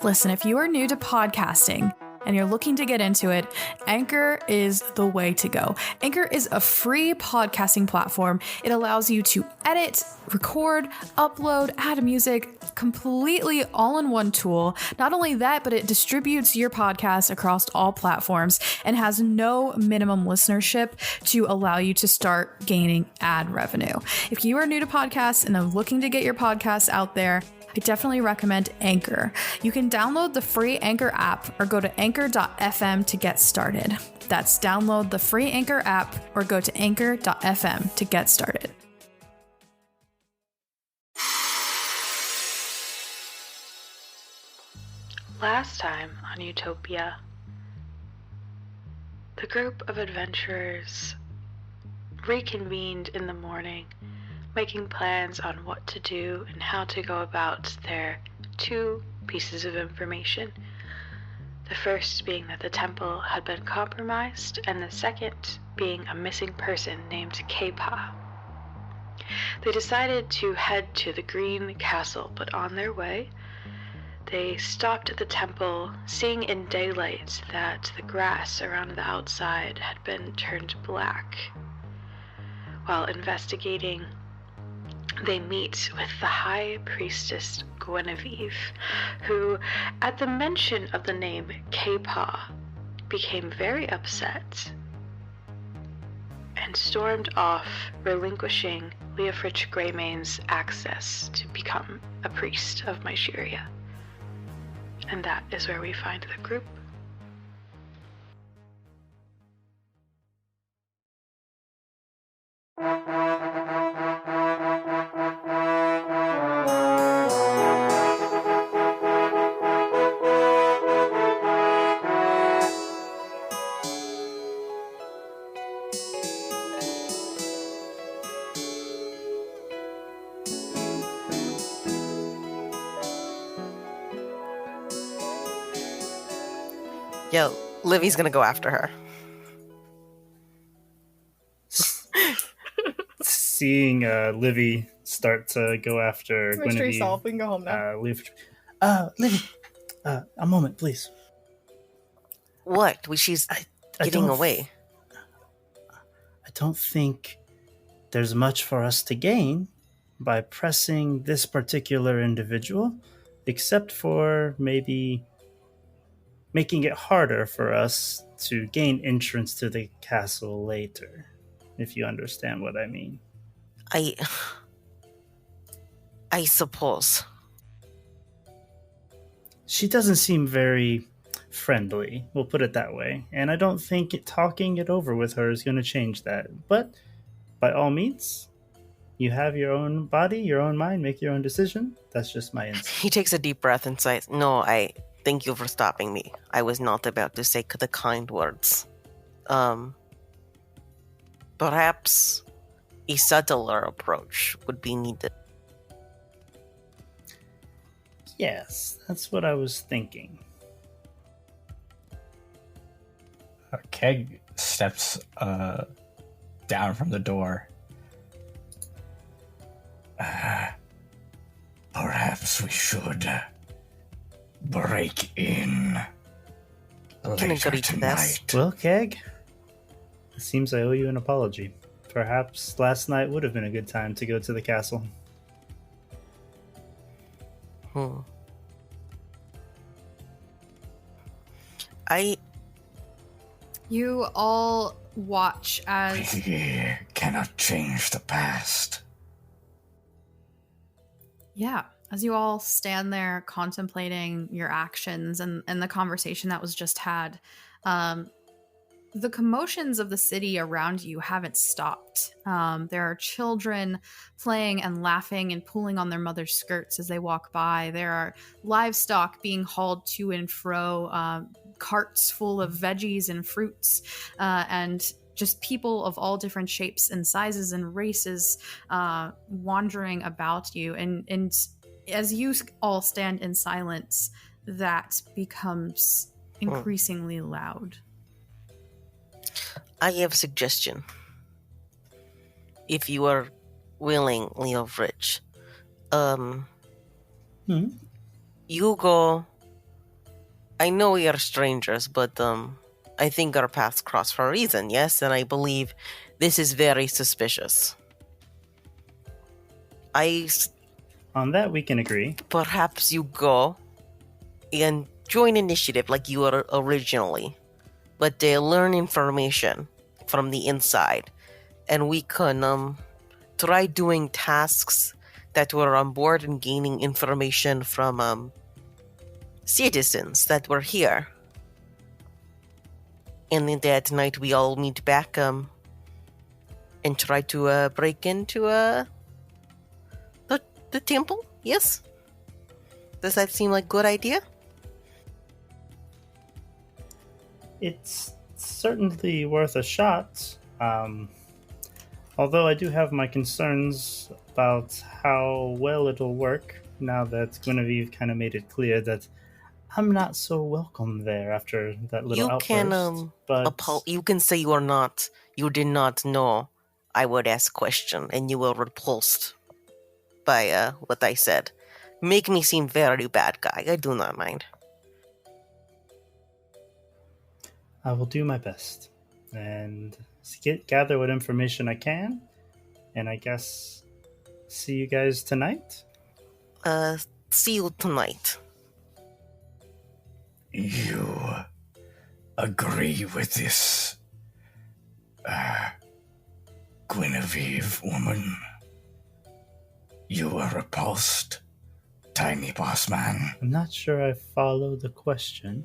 Listen, if you are new to podcasting and you're looking to get into it, Anchor is the way to go. Anchor is a free podcasting platform. It allows you to edit, record, upload, add music, completely all in one tool. Not only that, but it distributes your podcast across all platforms and has no minimum listenership to allow you to start gaining ad revenue. If you are new to podcasts and are looking to get your podcast out there, I definitely recommend Anchor. You can download the free Anchor app or go to anchor.fm to get started. That's download the free Anchor app or go to anchor.fm to get started. Last time on Utopia, the group of adventurers reconvened in the morning, making plans on what to do and how to go about their two pieces of information. The first being that the temple had been compromised, and the second being a missing person named Kepa. They decided to head to the Green Castle, but on their way, they stopped at the temple, seeing in daylight that the grass around the outside had been turned black. While investigating, they meet with the High Priestess Guinevere, who, at the mention of the name Kepa, became very upset and stormed off, relinquishing Leofrich Greymane's access to become a priest of Mysheria. And that is where we find the group. Yo, Livy's gonna go after her. Seeing Livy start to go after Guinevere. Mystery solved. We can go home now. Livy, a moment, please. What? She's getting away. I don't think there's much for us to gain by pressing this particular individual, except for maybe making it harder for us to gain entrance to the castle later, if you understand what I mean. I suppose. She doesn't seem very friendly, we'll put it that way, and I don't think talking it over with her is going to change that. But by all means, you have your own body, your own mind, make your own decision. That's just my instinct. He takes a deep breath and says, "No, thank you for stopping me. I was not about to say the kind words. Perhaps a subtler approach would be needed." Yes, that's what I was thinking. Keg steps down from the door. Perhaps we should break in later tonight. Well, Keg, it seems I owe you an apology. Perhaps last night would have been a good time to go to the castle. You all watch as... We cannot change the past. Yeah, as you all stand there contemplating your actions and the conversation that was just had, the commotions of the city around you haven't stopped. There are children playing and laughing and pulling on their mother's skirts as they walk by. There are livestock being hauled to and fro, carts full of veggies and fruits, and just people of all different shapes and sizes and races wandering about you. And as you all stand in silence, that becomes increasingly loud. I have a suggestion. If you are willing, Leofrich, you go I know we are strangers, but I think our paths cross for a reason, yes? And I believe this is very suspicious. On that, we can agree. Perhaps you go and join initiative like you were originally, but they learn information from the inside, and we can try doing tasks that were on board and gaining information from citizens that were here. And then that night we all meet back and try to break into the temple. Yes, does that seem like a good idea? It's certainly worth a shot. Although I do have my concerns about how well it'll work now that Guinevere kind of made it clear that I'm not so welcome there after that little You outburst. can you can say you did not know I would ask question, and you were repulsed by what I said. Make me seem very bad guy. I do not mind. I will do my best and gather what information I can, and I guess see you guys tonight. See you tonight. You agree with this, Guinevere woman? You are repulsed, tiny boss man. I'm not sure I follow the question.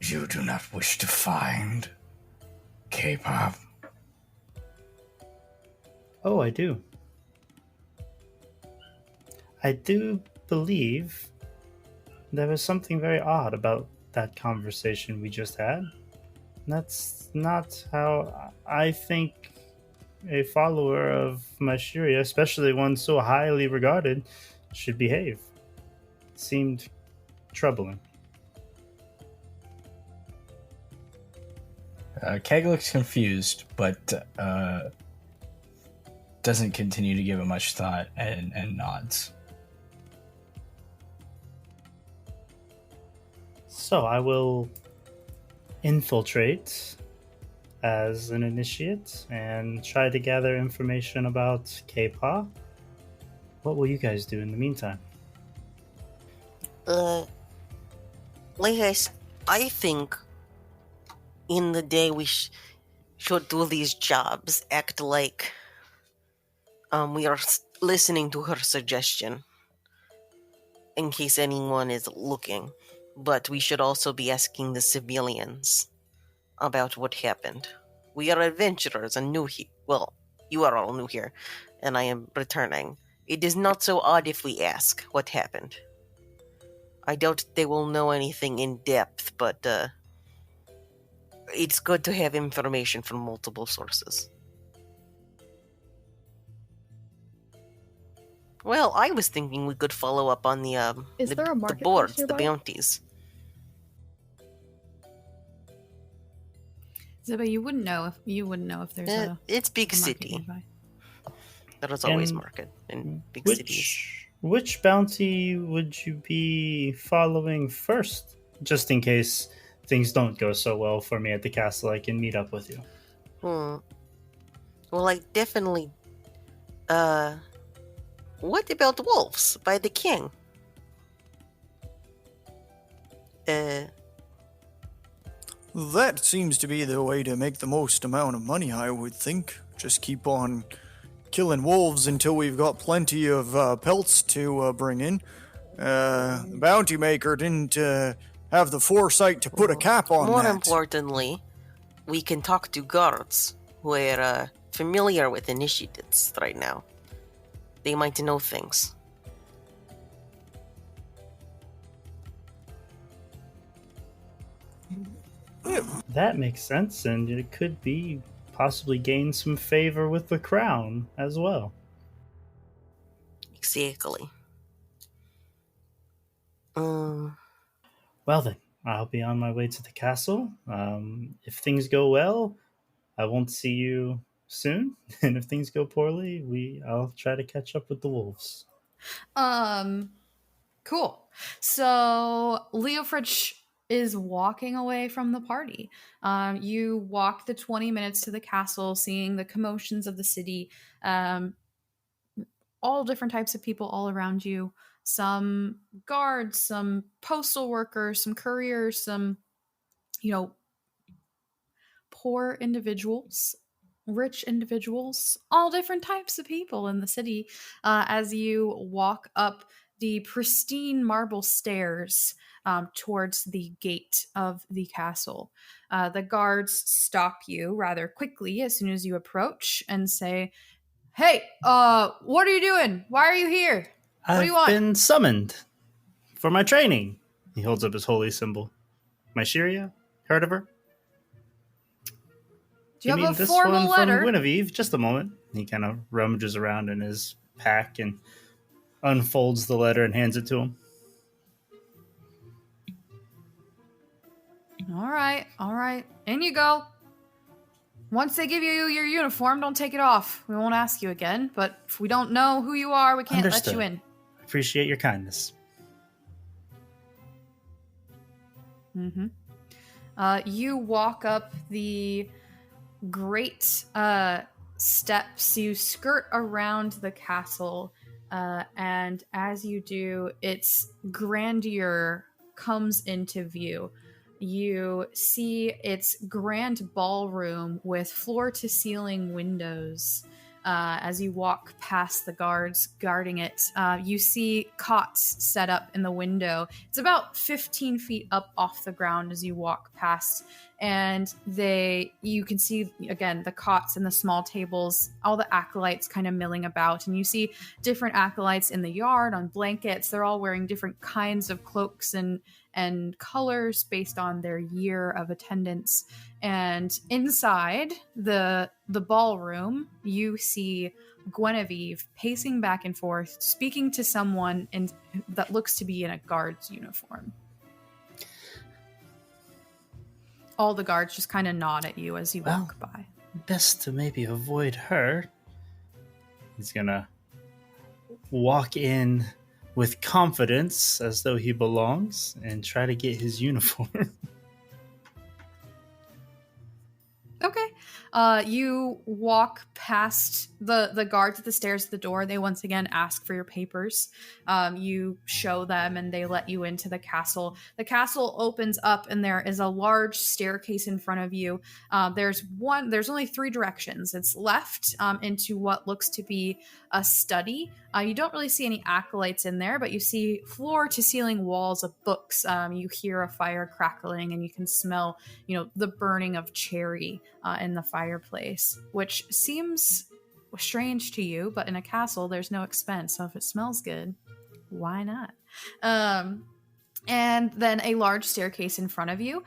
You do not wish to find K-pop? Oh, I do. I do believe there was something very odd about that conversation we just had. That's not how I think a follower of Mashuria, especially one so highly regarded, should behave. It seemed troubling. Keg looks confused, but doesn't continue to give it much thought and nods. So I will infiltrate as an initiate and try to gather information about K-pop. What will you guys do in the meantime? Like I think in the day we should do these jobs, act like we are listening to her suggestion in case anyone is looking, but we should also be asking the civilians about what happened. We are adventurers and new here. Well, you are all new here, and I am returning. It is not so odd if we ask what happened. I doubt they will know anything in depth, but it's good to have information from multiple sources. Well, I was thinking we could follow up on the Is there a the marketplace boards, the nearby? bounties. Ziba, you wouldn't know if there's a It's big market city. nearby. There is always And market in big cities. Which bounty would you be following first? Just in case things don't go so well for me at the castle, I can meet up with you. Well, I definitely. What about wolves by the king? That seems to be the way to make the most amount of money, I would think. Just keep on killing wolves until we've got plenty of pelts to bring in. The bounty maker didn't have the foresight to put a cap on More that. importantly, we can talk to guards who are familiar with initiatives right now. They might know things. That makes sense, and it could be possibly gain some favor with the crown as well. Exactly. Well then, I'll be on my way to the castle. If things go well, I won't see you soon, and if things go poorly, I'll try to catch up with the wolves. Cool. So Leofrich is walking away from the party. You walk the 20 minutes to the castle, seeing the commotions of the city, all different types of people all around you. Some guards, some postal workers, some couriers, some, poor individuals, rich individuals, all different types of people in the city as you walk up the pristine marble stairs towards the gate of the castle. The guards stop you rather quickly as soon as you approach and say, "Hey, what are you doing? Why are you here? What do you want?" I've been summoned for my training. He holds up his holy symbol. My Mysteria? Heard of her? Do you mean have a this formal one letter? from Guinevere? Just a moment. He kind of rummages around in his pack and unfolds the letter and hands it to him. All right. In you go. Once they give you your uniform, don't take it off. We won't ask you again, but if we don't know who you are, we can't Understood. let you in. Appreciate your kindness. Mm-hmm. You walk up the great steps. You skirt around the castle, and as you do, its grandeur comes into view. You see its grand ballroom with floor-to-ceiling windows. As you walk past the guards guarding it, you see cots set up in the window. It's about 15 feet up off the ground as you walk past, and you can see, again, the cots and the small tables, all the acolytes kind of milling about, and you see different acolytes in the yard on blankets. They're all wearing different kinds of cloaks and colors based on their year of attendance. And inside the ballroom, you see Guinevere pacing back and forth, speaking to someone that looks to be in a guard's uniform. All the guards just kind of nod at you as you walk by. Best to maybe avoid her. He's gonna walk in with confidence as though he belongs and try to get his uniform. Okay. You walk past the guards at the stairs at the door. They once again ask for your papers. You show them and they let you into the castle. The castle opens up and there is a large staircase in front of you. There's only 3 directions. It's left into what looks to be a study. You don't really see any acolytes in there, but you see floor to ceiling walls of books. You hear a fire crackling and you can smell, the burning of cherry in the fireplace, which seems strange to you, but in a castle, there's no expense. So if it smells good, why not? And then a large staircase in front of you.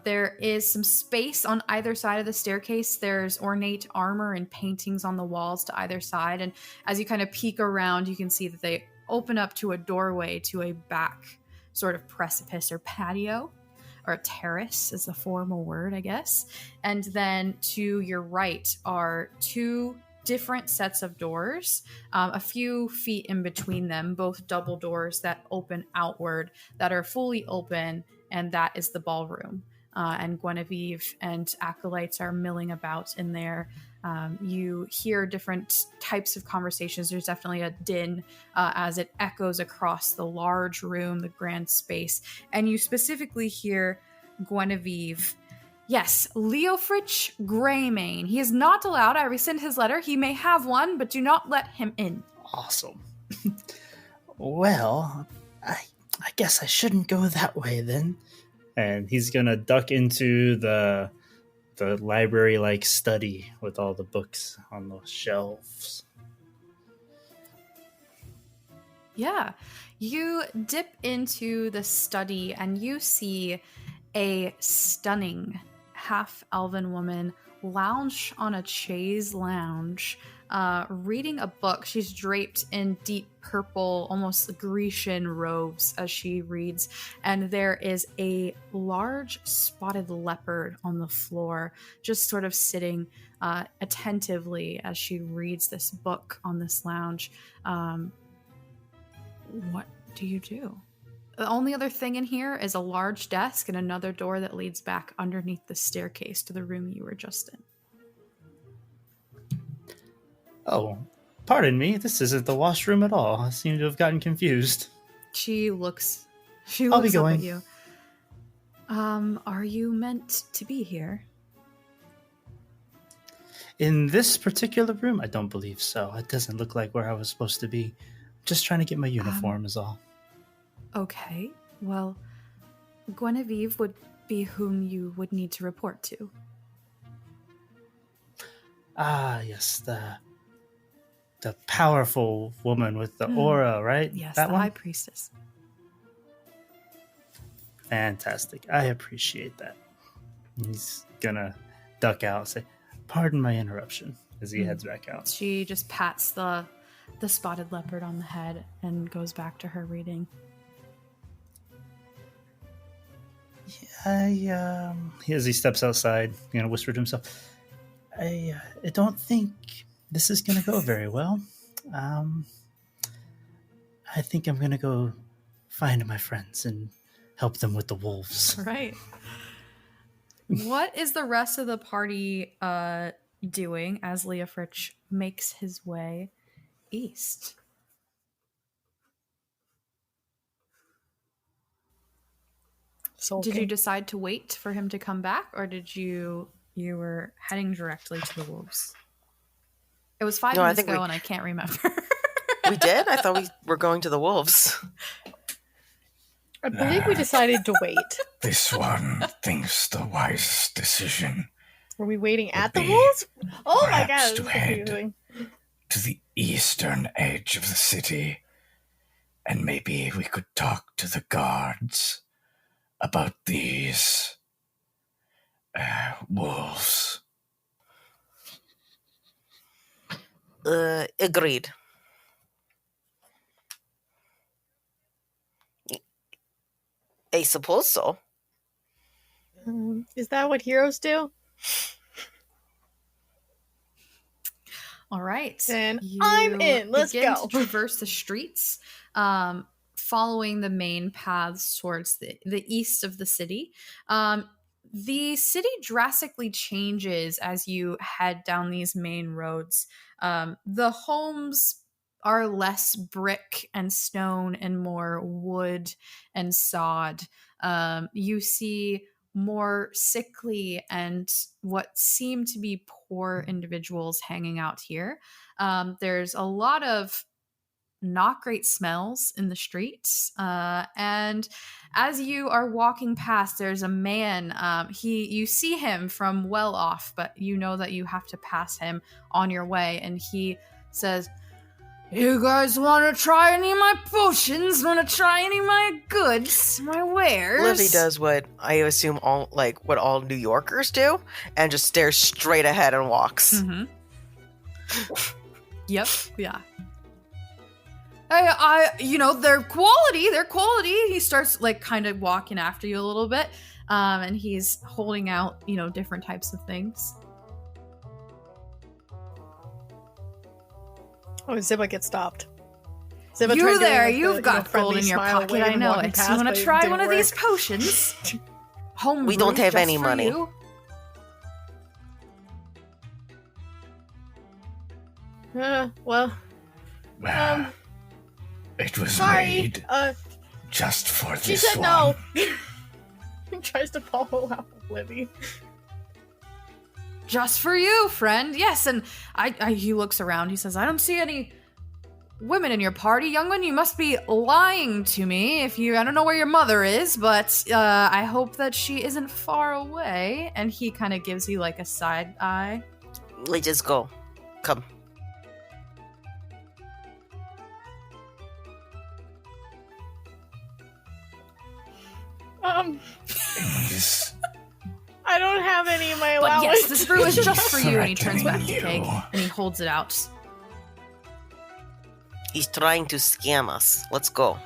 There is some space on either side of the staircase. There's ornate armor and paintings on the walls to either side. And as you kind of peek around, you can see that they open up to a doorway to a back sort of precipice or patio, or a terrace is the formal word, I guess. And then to your right are 2 different sets of doors, a few feet in between them, both double doors that open outward, that are fully open, and that is the ballroom. And Guinevere and acolytes are milling about in there. You hear different types of conversations. There's definitely a din as it echoes across the large room, the grand space. And you specifically hear Guinevere, "Yes, Leofrich Greymane. He is not allowed. I rescind his letter. He may have one, but do not let him in." Awesome. Well, I guess I shouldn't go that way then. And he's gonna duck into the library-like study with all the books on the shelves. Yeah. You dip into the study and you see a stunning half-elven woman lounge on a chaise lounge, reading a book. She's draped in deep purple, almost Grecian robes as she reads, and there is a large spotted leopard on the floor, just sort of sitting attentively as she reads this book on this lounge. What do you do? The only other thing in here is a large desk and another door that leads back underneath the staircase to the room you were just in. Oh, pardon me. This isn't the washroom at all. I seem to have gotten confused. She looks I'll be up going. at you. Are you meant to be here? In this particular room, I don't believe so. It doesn't look like where I was supposed to be. Just trying to get my uniform is all. Okay, well, Guinevere would be whom you would need to report to. Ah, yes, the powerful woman with the aura, right? Yes, that the one? High Priestess. Fantastic. I appreciate that. He's gonna duck out and say, "Pardon my interruption," as he heads back out. She just pats the spotted leopard on the head and goes back to her reading. As he steps outside, whisper to himself, I don't think this is going to go very well. I think I'm going to go find my friends and help them with the wolves. Right. What is the rest of the party doing as Leofrich makes his way east? Did you decide to wait for him to come back, or did you were heading directly to the wolves? It was 5 minutes ago, and I can't remember. We did? I thought we were going to the wolves. I believe we decided to wait. This one thinks the wisest decision Were we waiting at the wolves? Oh my god, perhaps this to is head confusing. to the eastern edge of the city, and maybe we could talk to the guards about these wolves. Agreed. I suppose so. Is that what heroes do? All right. Then I'm in. Let's begin go. to traverse the streets, following the main paths towards the east of the city. The city drastically changes as you head down these main roads. The homes are less brick and stone and more wood and sod. You see more sickly and what seem to be poor individuals hanging out here. There's a lot of not great smells in the streets. And as you are walking past, there's a man. You see him from well off, but you know that you have to pass him on your way. And he says, "You guys want to try any of my potions? Want to try any of my goods, my wares?" Lizzie does what I assume what all New Yorkers do, and just stares straight ahead and walks. Mm-hmm. Yep. Yeah. Their quality. He starts kind of walking after you a little bit, and he's holding out, different types of things. Oh, Ziba gets stopped. Ziba You tried there, doing, you've got gold in your pocket, I know it. You want to try one of these potions? Home We don't brewed have just any for money. you. Well, Well, it was sorry. made just for She this said one. no. He tries to follow out with Libby. Just for you, friend. Yes, and he looks around. He says, "I don't see any women in your party, young one. You must be lying to me. I don't know where your mother is, but I hope that she isn't far away." And he kind of gives you a side eye. Let's just go. Come. These I don't have any of my But allowance. yes, this brew is just for you. And he turns back to Threatening Keg you. and he holds it out. He's trying to scam us. Let's go.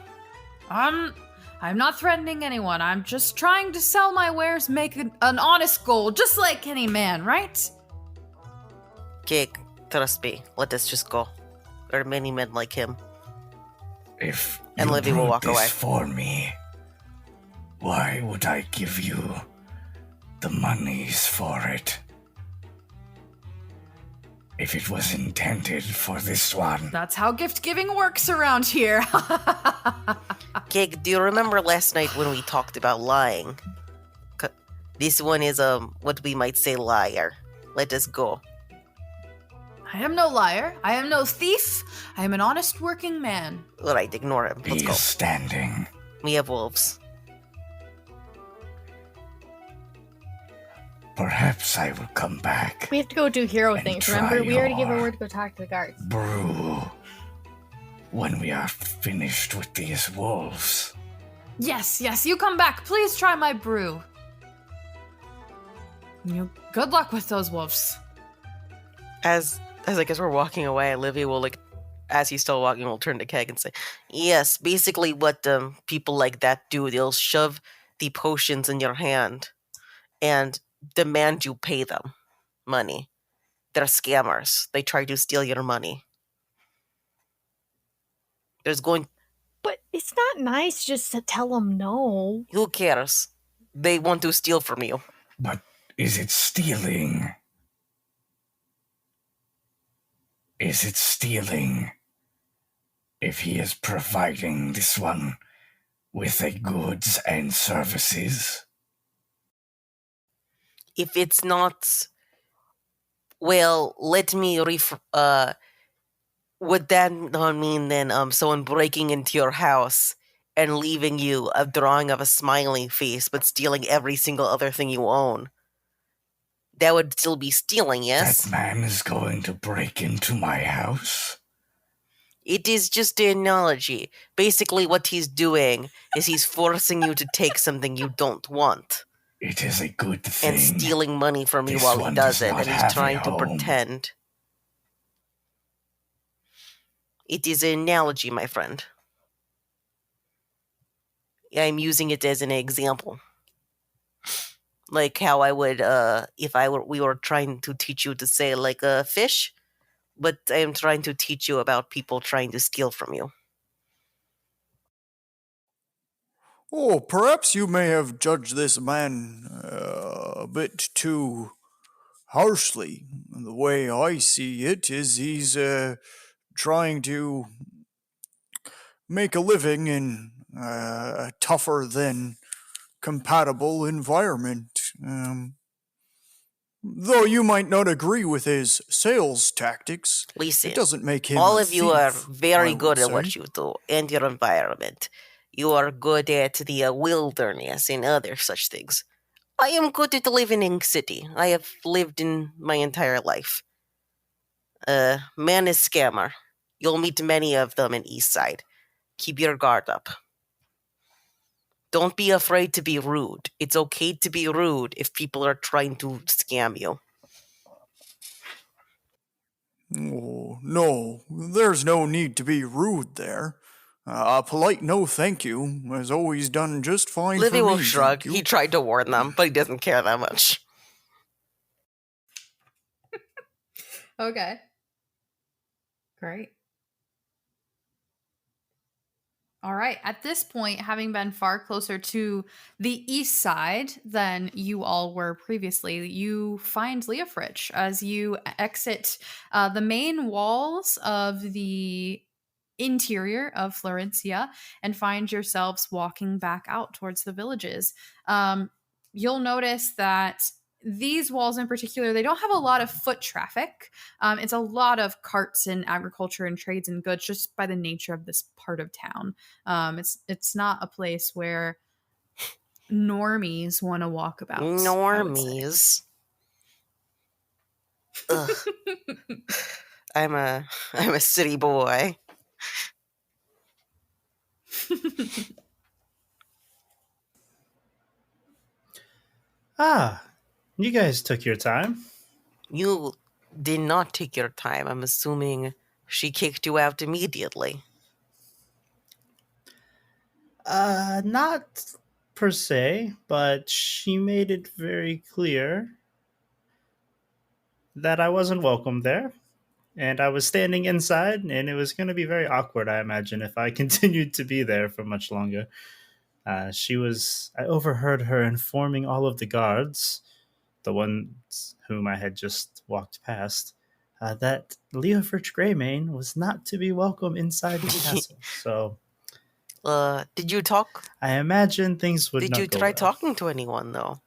I'm not threatening anyone. I'm just trying to sell my wares, make an honest goal, just like any man, right? Cake, trust me. Let us just go. There are many men like him. If And you Livy will brewed walk this away. for me, why would I give you the monies for it? If it was intended for this one. That's how gift giving works around here. Kig, do you remember last night when we talked about lying? This one is what we might say liar. Let us go. I am no liar. I am no thief. I am an honest working man. Alright, ignore him. Let's He go. is standing. We have wolves. Perhaps I will come back. We have to go do hero And things. try Remember, we already gave our your- word to go talk to the guards. Brew. When we are finished with these wolves. Yes, you come back. Please try my brew. Good luck with those wolves. As I guess we're walking away, Olivia will, as he's still walking, will turn to Keg and say, yes, basically what people like that do, they'll shove the potions in your hand and demand you pay them money. They're scammers. They try to steal your money. But it's not nice just to tell them no. Who cares? They want to steal from you. But is it stealing? Is it stealing if he is providing this one with the goods and services? If it's not, well, let me would that not mean then someone breaking into your house and leaving you a drawing of a smiling face but stealing every single other thing you own? That would still be stealing, yes? That man is going to break into my house? It is just an analogy. Basically what he's doing is he's forcing you to take something you don't want. It is a good thing. And stealing money from you This while he one does does it, not and he's have a trying to home. pretend. It is an analogy, my friend. I'm using it as an example. Like how I would, if we were trying to teach you to say like a fish, but I am trying to teach you about people trying to steal from you. Oh, perhaps you may have judged this man a bit too harshly. The way I see it is he's trying to make a living in a tougher than compatible environment. Though you might not agree with his sales tactics, Listen, it doesn't make him all a of you are thief, very I would good at say. what you do and your environment. You are good at the wilderness and other such things. I am good at living in city. I have lived in my entire life. Man is scammer. You'll meet many of them in East Side. Keep your guard up. Don't be afraid to be rude. It's okay to be rude if people are trying to scam you. Oh, no, there's no need to be rude there. A polite no thank you has always done just fine Livy for will me, shrug. thank you. He tried to warn them, but he doesn't care that much. Okay. Great. All right. At this point, having been far closer to the east side than you all were previously, you find Leofrich as you exit the main walls of the interior of Florencia and find yourselves walking back out towards the villages. You'll notice that these walls in particular, they don't have a lot of foot traffic. It's a lot of carts and agriculture and trades and goods just by the nature of this part of town. It's not a place where normies want to walk about. Normies. Ugh. I'm a city boy. You guys took your time. You did not take your time. I'm assuming she kicked you out immediately. Not per se, but she made it very clear that I wasn't welcome there. and I was standing inside, and it was going to be very awkward, I imagine, if I continued to be there for much longer. I overheard her informing all of the guards, the ones whom I had just walked past, that Leofrich Greymane was not to be welcome inside the castle. So, Did you talk? I imagine things would Did not you go try well. talking to anyone, though?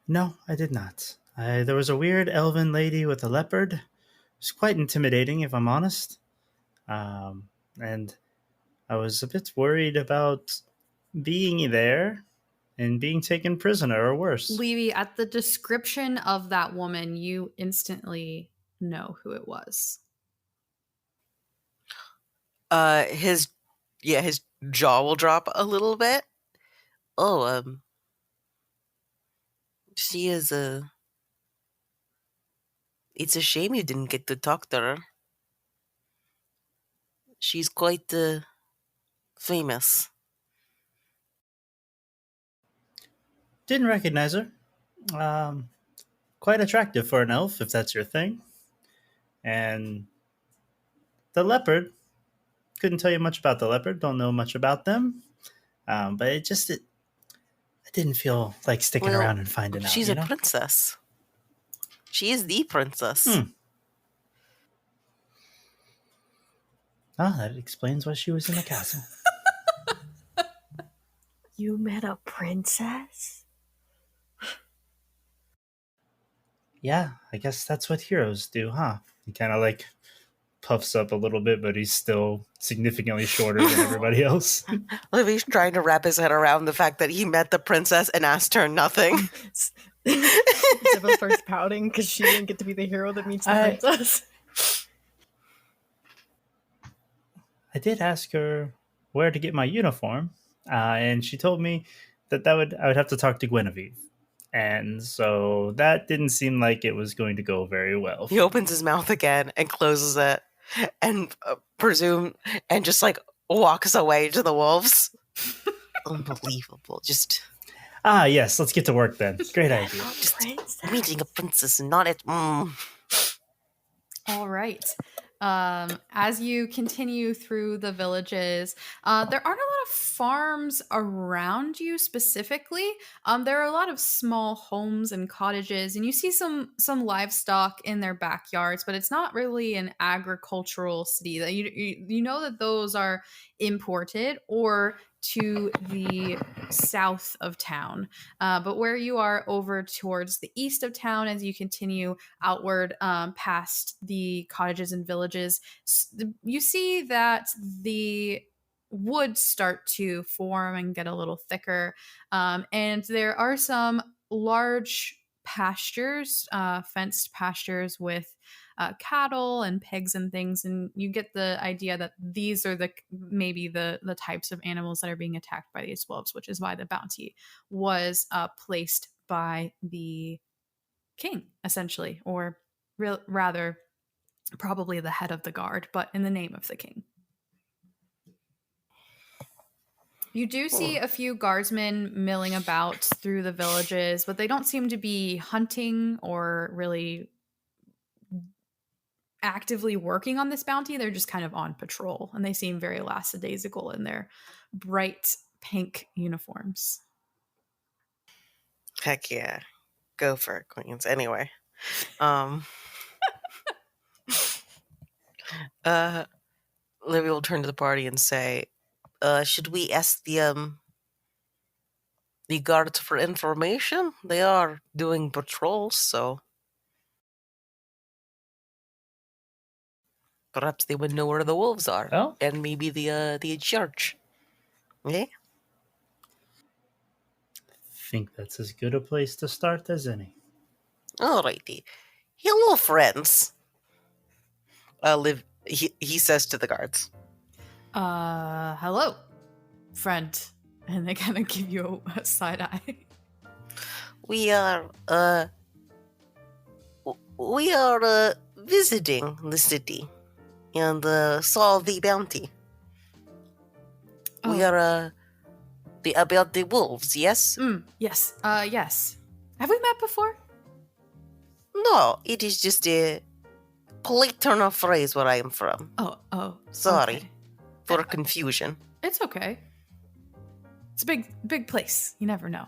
No, I did not. There was a weird elven lady with a leopard. It was quite intimidating, if I'm honest. And I was a bit worried about being there and being taken prisoner or worse. Levy, at the description of that woman, you instantly know who it was. His jaw will drop a little bit. Oh, she is it's a shame you didn't get to talk to her. She's quite famous. Didn't recognize her. Quite attractive for an elf, if that's your thing. And the leopard, couldn't tell you much about the leopard. Don't know much about them. But I didn't feel like sticking around and finding out. She's a princess. She is the princess. That explains why she was in the castle. You met a princess? Yeah, I guess that's what heroes do, huh? He kind of like puffs up a little bit, but he's still significantly shorter than everybody else. Livy's trying to wrap his head around the fact that he met the princess and asked her nothing. Ziba starts pouting because she didn't get to be the hero that meets the princess. I did ask her where to get my uniform, and she told me that I would have to talk to Guinevere. And so that didn't seem like it was going to go very well. He opens his mouth again and closes it and and just like walks away to the wolves. Unbelievable. Just yes, let's get to work then. Great idea. Just meeting a princess and not it. All right. As you continue through the villages, there aren't a lot of farms around you specifically. There are a lot of small homes and cottages, and you see some livestock in their backyards, but it's not really an agricultural city. You know that those are imported or to the south of town. But where you are over towards the east of town, as you continue outward past the cottages and villages, you see that the woods start to form and get a little thicker. And there are some large pastures, fenced pastures with cattle and pigs and things, and you get the idea that these are maybe the types of animals that are being attacked by these wolves, which is why the bounty was placed by the king, essentially, or rather probably the head of the guard, but in the name of the king. You do see a few guardsmen milling about through the villages, but they don't seem to be hunting or really actively working on this bounty. They're just kind of on patrol, and they seem very lackadaisical in their bright pink uniforms. Heck yeah. Go for it, queens. Anyway. Livy will turn to the party and say, should we ask the guards for information? They are doing patrols, so perhaps they would know where the wolves are. Well, and maybe the church. Okay? I think that's as good a place to start as any. Alrighty. Hello, friends. He says to the guards. Hello, friend. And they kind of give you a side eye. We are visiting the city and saw the bounty. We are about the wolves, yes? Yes. Yes. Have we met before? No, it is just a polite turn of phrase where I am from. Oh. Sorry Okay. for confusion. It's okay. It's a big place. You never know.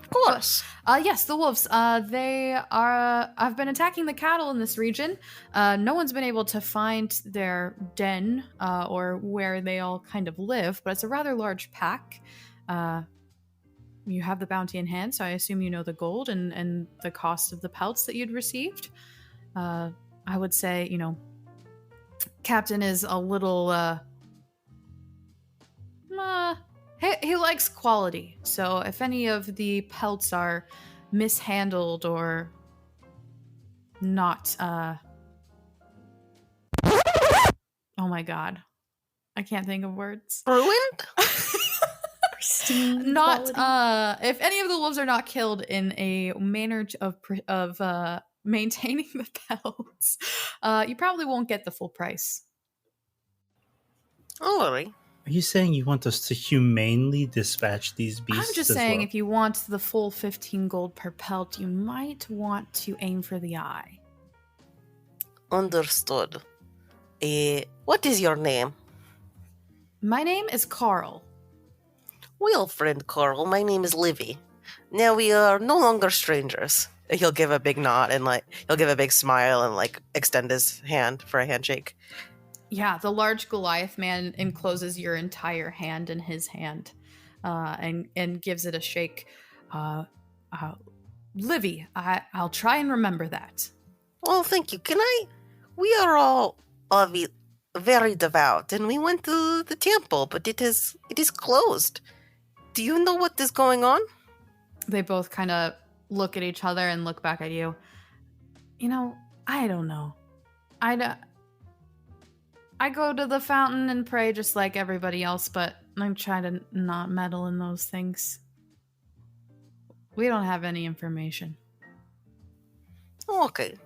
Of course. Yes, the wolves. They are. Have been attacking the cattle in this region. No one's been able to find their den or where they all kind of live, but it's a rather large pack. You have the bounty in hand, so I assume you know the gold and the cost of the pelts that you'd received. I would say, Captain is a little. He likes quality, so if any of the pelts are mishandled or not, oh my god, I can't think of words. Ruined? Pristine Not, quality. if any of the wolves are not killed in a manner of maintaining the pelts, you probably won't get the full price. Don't worry. Are you saying you want us to humanely dispatch these beasts? I'm just as saying, well? if you want the full 15 gold per pelt, you might want to aim for the eye. Understood. What is your name? My name is Carl. Well, friend Carl, my name is Livy. Now we are no longer strangers. He'll give a big nod and he'll give a big smile and extend his hand for a handshake. Yeah, the large Goliath man encloses your entire hand in his hand, and gives it a shake. Livy, I'll try and remember that. Well, thank you. We are all very devout, and we went to the temple, but it is closed. Do you know what is going on? They both kind of look at each other and look back at you. I don't know. I go to the fountain and pray just like everybody else, but I'm trying to not meddle in those things. We don't have any information. Okay.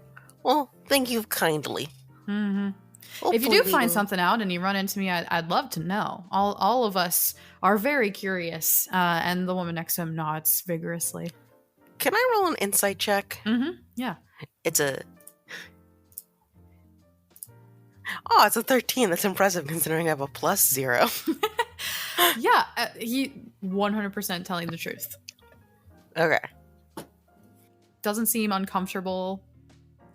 Well, thank you kindly. Mm-hmm. If you Hopefully do find something out and you run into me, I'd love to know. All of us are very curious, and the woman next to him nods vigorously. Can I roll an insight check? Mm-hmm. Yeah. It's a 13. That's impressive considering I have a +0. Yeah, he 100% telling the truth. Okay. Doesn't seem uncomfortable,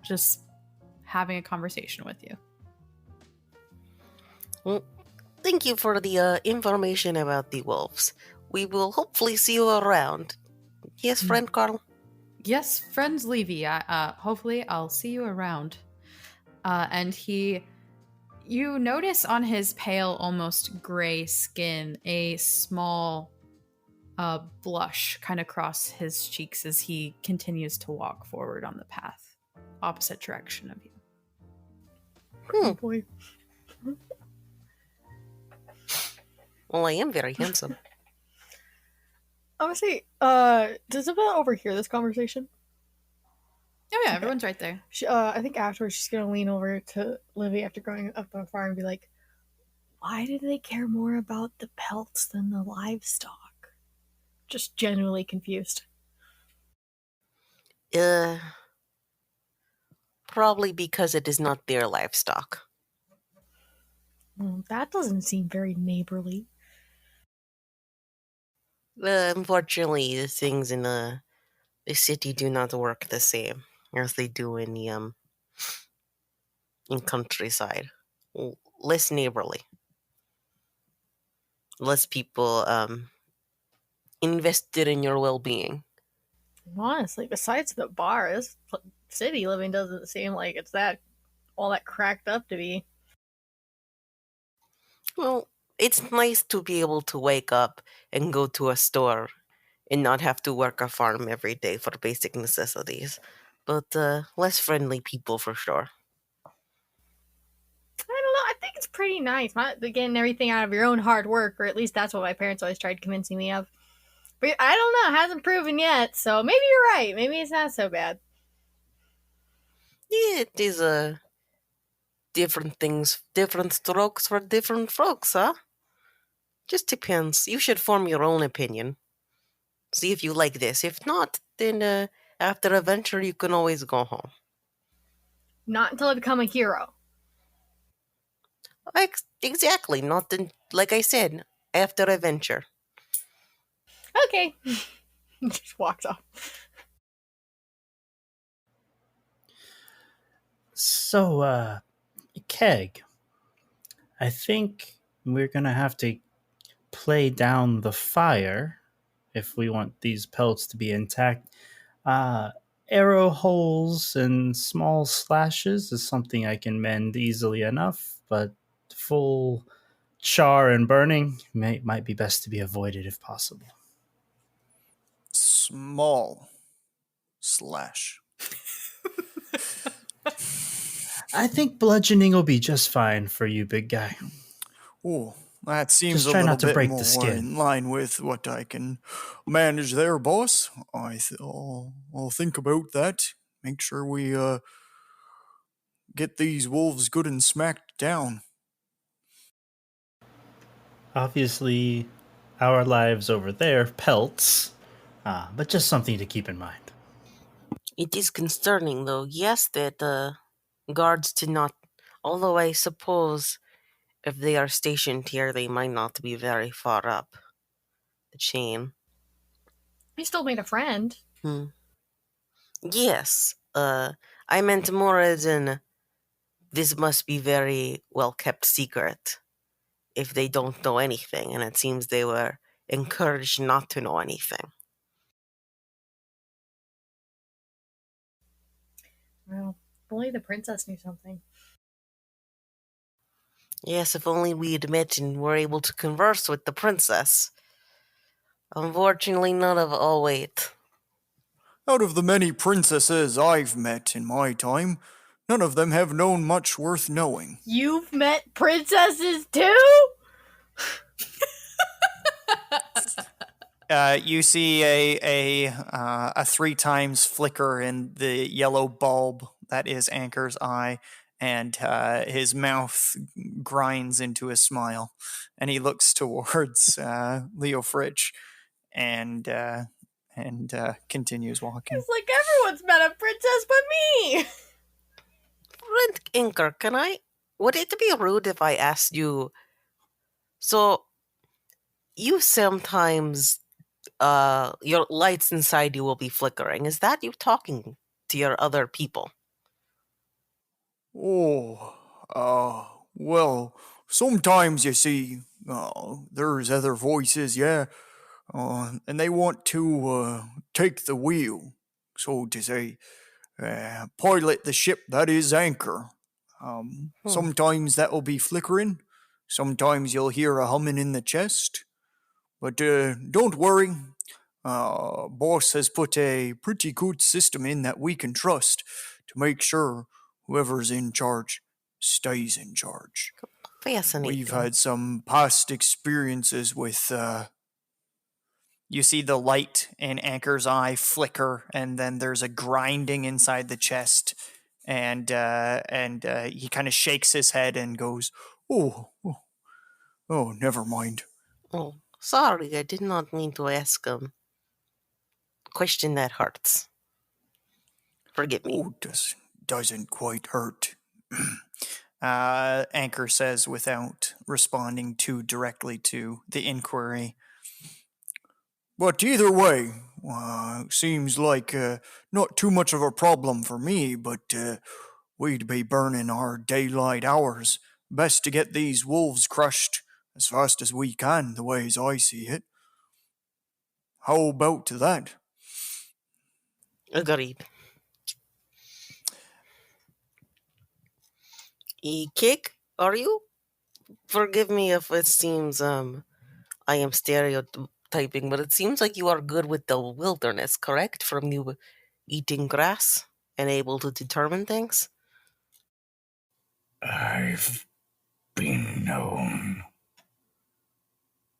just having a conversation with you. Well, thank you for the information about the wolves. We will hopefully see you around. Yes, friend Carl? Yes, friends Levy. Hopefully I'll see you around. And you notice on his pale, almost gray skin, a small blush kind of cross his cheeks as he continues to walk forward on the path, opposite direction of you. Oh boy. Well, I am very handsome. I would say, does Isabella overhear this conversation? Oh yeah, everyone's right there. I think afterwards she's gonna lean over to Livy after going up on fire and be like, "Why do they care more about the pelts than the livestock?" Just genuinely confused. Probably because it is not their livestock. Well, that doesn't seem very neighborly. Unfortunately, the things in the city do not work the same as they do in the in countryside. Less neighborly. Less people invested in your well-being. Honestly, besides the bar, this city living doesn't seem like it's all that cracked up to be. Well, it's nice to be able to wake up and go to a store and not have to work a farm every day for basic necessities. But less friendly people for sure. I don't know. I think it's pretty nice. Getting everything out of your own hard work, or at least that's what my parents always tried convincing me of. But I don't know. It hasn't proven yet, so maybe you're right. Maybe it's not so bad. Yeah, it is different things, different strokes for different folks, huh? Just depends. You should form your own opinion. See if you like this. If not, then After adventure, you can always go home. Not until I become a hero. Exactly. Not like I said, after adventure. Okay. Just walks off. So, Keg, I think we're gonna have to play down the fire if we want these pelts to be intact. Uh, Arrow holes and small slashes is something I can mend easily enough, but full char and burning might be best to be avoided if possible. Small slash. I think bludgeoning will be just fine for you, big guy. Oh, that seems Just a try little not to bit break the more skin. in line with what I can manage there, boss. I'll think about that. Make sure we get these wolves good and smacked down. Obviously, our lives over there, pelts, but just something to keep in mind. It is concerning, though, yes, that the guards did not. Although I suppose if they are stationed here, they might not be very far up the chain. I still made a friend. Yes, I meant more as in this must be very well kept secret if they don't know anything, and it seems they were encouraged not to know anything. Well, if only the princess knew something. Yes, if only we'd met and were able to converse with the princess. Unfortunately, none of. Oh, wait. Out of the many princesses I've met in my time, none of them have known much worth knowing. You've met princesses too? You see a 3 times flicker in the yellow bulb that is Anchor's eye, and his mouth grinds into a smile, and he looks towards Leo Fritch, and continues walking. It's like everyone's met a princess but me. Friend Inker, would it be rude if I asked you? So, you sometimes, your lights inside you will be flickering. Is that you talking to your other people? Oh, well, sometimes you see, there's other voices, yeah, and they want to take the wheel, so to say, pilot the ship that is Anchor. Sometimes that'll be flickering, sometimes you'll hear a humming in the chest, but don't worry. Boss has put a pretty good system in that we can trust to make sure whoever's in charge stays in charge. Fascinating. We've had some past experiences with. You see the light in Anchor's eye flicker, and then there's a grinding inside the chest, and he kind of shakes his head and goes, "Oh, never mind." Oh, sorry, I did not mean to ask question that hurts. Forgive me. Oh, doesn't quite hurt. Anchor says without responding too directly to the inquiry. But either way, seems like not too much of a problem for me, but we'd be burning our daylight hours. Best to get these wolves crushed as fast as we can, the ways I see it. How about that? Agreed. Kick, are you? Forgive me if it seems I am stereotyping, but it seems like you are good with the wilderness, correct? From you eating grass and able to determine things? I've been known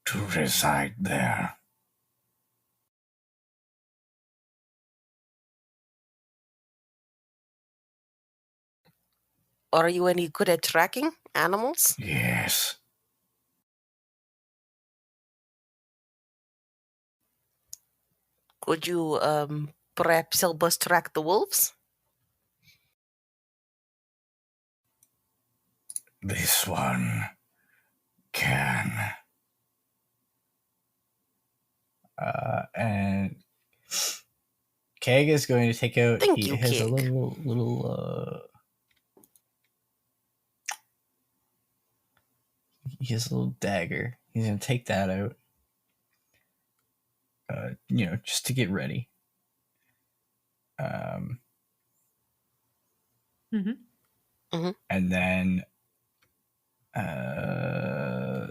to reside there. Are you any good at tracking animals? Yes. Could you perhaps help us track the wolves? This one can. And Keg is going to take out. Thank He you, has a Keg. little. He has a little dagger. He's going to take that out. Just to get ready. And then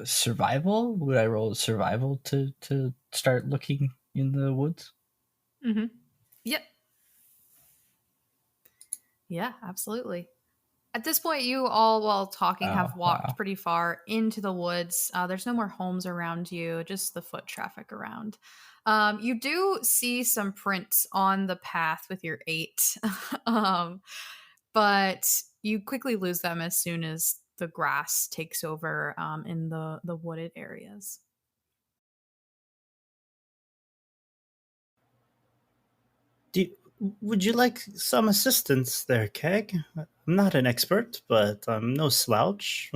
survival. Would I roll survival to start looking in the woods? Yep. Yeah, absolutely. At this point, you all, while talking, have walked pretty far into the woods. There's no more homes around you, just the foot traffic around. You do see some prints on the path with your 8, but you quickly lose them as soon as the grass takes over in the wooded areas. Would you like some assistance there, Keg? I'm not an expert, but I'm no slouch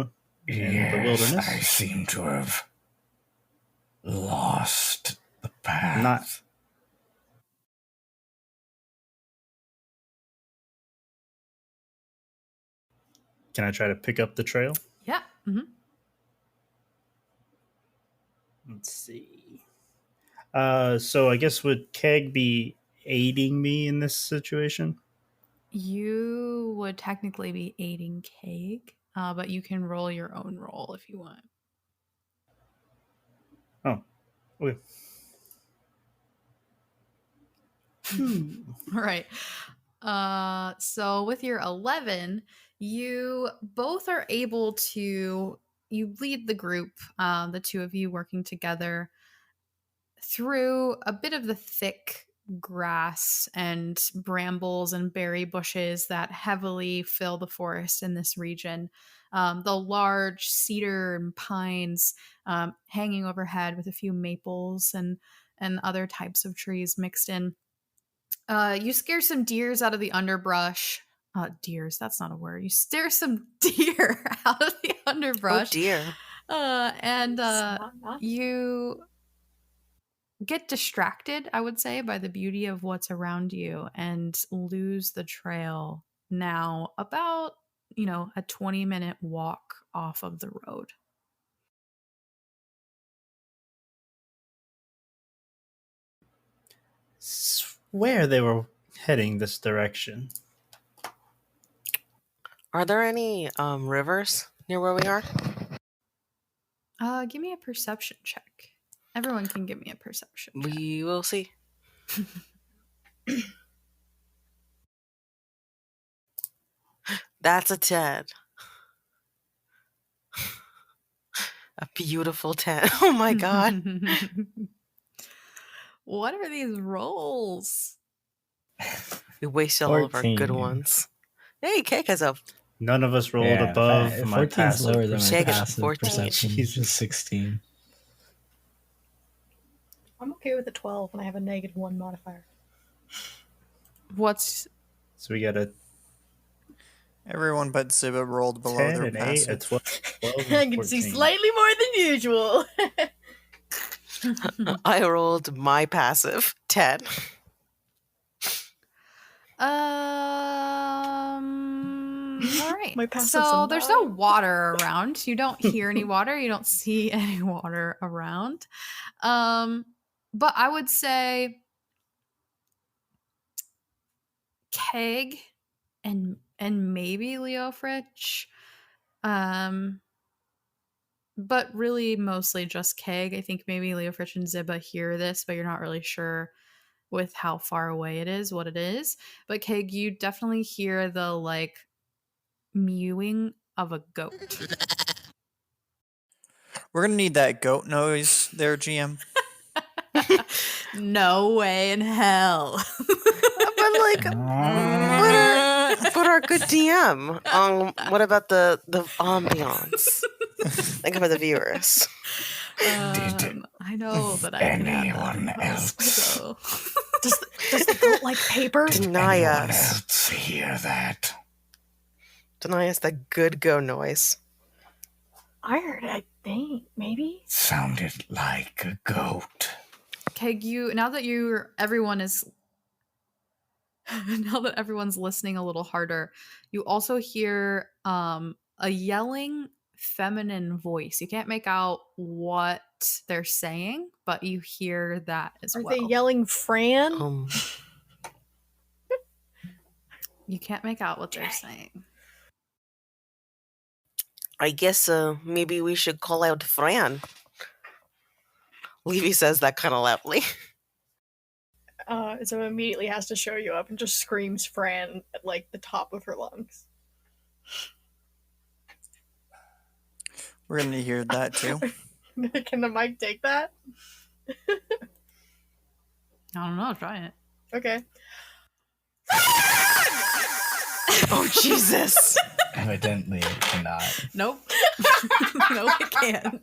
in the wilderness. I seem to have lost the path. Can I try to pick up the trail? Yeah. Let's see. So I guess would Keg be aiding me in this situation? You would technically be aiding Keg, but you can roll your own roll if you want. Oh, okay. All right. So with your 11, you both are able to, you lead the group, the two of you working together through a bit of the thick grass and brambles and berry bushes that heavily fill the forest in this region. The large cedar and pines hanging overhead with a few maples and other types of trees mixed in. You scare some deers out of the underbrush. Deers, that's not a word. You scare some deer out of the underbrush. Oh dear. You get distracted, I would say, by the beauty of what's around you and lose the trail now about, a 20-minute walk off of the road. Swear they were heading this direction. Are there any rivers near where we are? Give me a perception check. Everyone can give me a perception check. We will see. That's a 10. A beautiful 10. Oh my god. What are these rolls? We wasted all of our good 14. ones. Hey, Cake has a... None of us rolled above my 14's passive lower than my Take it, passive 14. perception. Jesus. 16. I'm okay with a 12 when I have a -1 modifier. What's... So we got a Everyone but Ziba rolled below 10, their an 8, a passive. 12, and I can see 14. slightly more than usual. I rolled my passive 10. All right. My passive's So a there's no 9. water around. You don't hear any water. You don't see any water around. But I would say Keg and maybe Leofrich. But really mostly just Keg. I think maybe Leofrich and Ziba hear this, but you're not really sure with how far away it is, what it is. But Keg, you definitely hear the mewing of a goat. We're gonna need that goat noise there, GM. No way in hell. But our good DM. What about the ambiance? Think about the viewers. I know, but I can add that anyone in post, else so. Does Does the goat like paper? Deny Anyone us. else hear that? Deny us that good go noise. I heard it, I think. Maybe? Sounded like a goat. Okay, now that everyone's listening a little harder, you also hear a yelling feminine voice. You can't make out what they're saying, but you hear that as Are well. they yelling Fran? You can't make out what they're saying. I guess maybe we should call out Fran. Levy says that kind of loudly. So immediately has to show you up and just screams Fran at like the top of her lungs. We're gonna hear that too. Can the mic take that? I don't know. Try it. Okay. Oh, Jesus. Evidently, it cannot. Nope. No, it can't.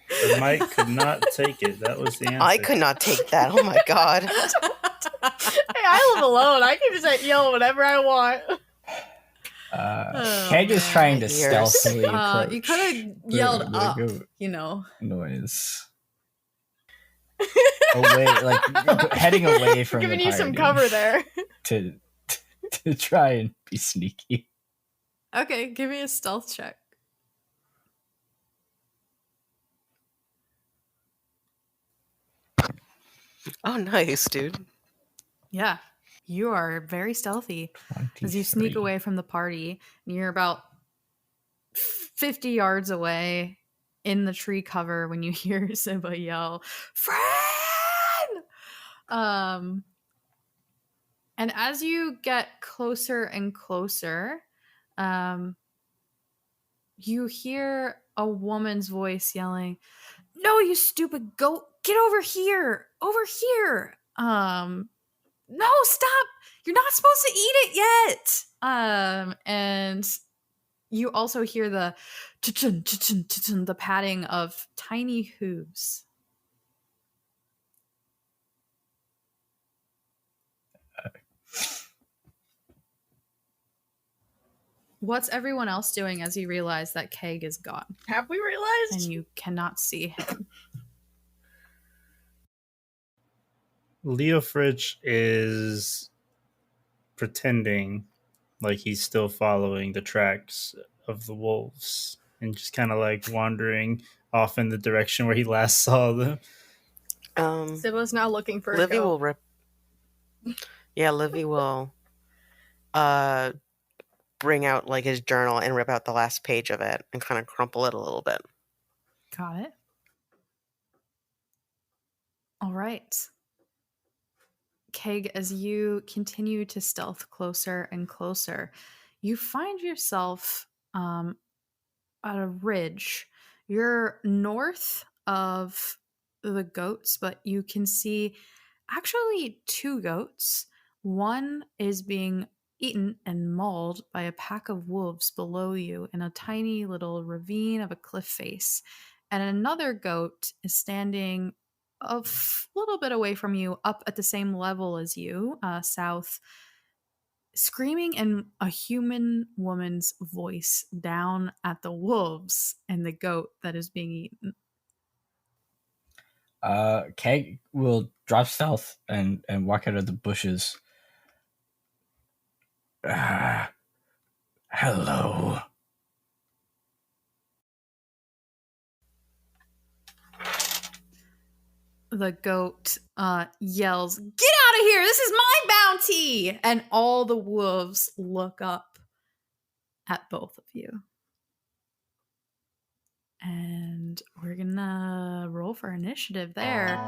The mic could not take it. That was the answer. I could not take that. Oh my god. Hey, I live alone. I can just yell whatever I want. Keg is trying to Ears. stealthily approach. You could have yelled the up, goat you know. noise. away, like heading away from Giving the you some party cover there. to try and be sneaky. Okay, give me a stealth check. Oh, nice, dude. Yeah, you are very stealthy as you sneak 23. away from the party. And you're about 50 yards away in the tree cover when you hear Simba yell, "Fran!" And as you get closer and closer, you hear a woman's voice yelling, "No, you stupid goat! Get over here! Over here!" No, stop! You're not supposed to eat it yet! And you also hear the ch-chun, ch-chun, ch-chun, the padding of tiny hooves. What's everyone else doing as you realize that Keg is gone Have we realized? and you cannot see him? Leofridge is pretending like he's still following the tracks of the wolves and just kind of like wandering off in the direction where he last saw them. Simba's now looking for a Livy goat. will rip. Yeah, Livy will bring out like his journal and rip out the last page of it and kind of crumple it a little bit. Got it. All right. Keg, as you continue to stealth closer and closer, you find yourself at a ridge. You're north of the goats, but you can see actually two goats. One is being eaten and mauled by a pack of wolves below you in a tiny little ravine of a cliff face. And another goat is standing a little bit away from you, up at the same level as you, south, screaming in a human woman's voice down at the wolves and the goat that is being eaten. Keg will drop stealth and walk out of the bushes. Hello. The goat yells, "Get out of here! This is my bounty!" And all the wolves look up at both of you. And we're gonna roll for initiative there.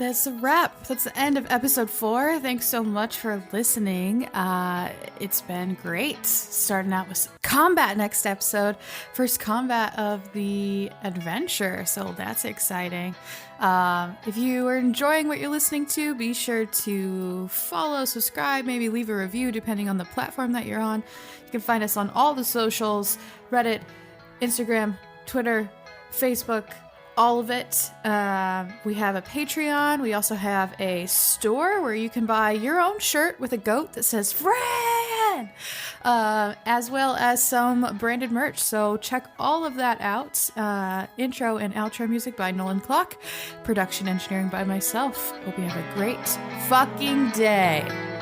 that's a wrap. That's the end of episode 4. Thanks so much for listening. It's been great. Starting out with combat next episode. First combat of the adventure. So that's exciting. If you are enjoying what you're listening to, be sure to follow, subscribe, maybe leave a review depending on the platform that you're on. You can find us on all the socials, Reddit, Instagram, Twitter, Facebook, all of it. We have a Patreon. We also have a store where you can buy your own shirt with a goat that says Fran, as well as some branded merch. So check all of that out. Intro and outro music by Nolan Clock. Production engineering by myself. Hope you have a great fucking day.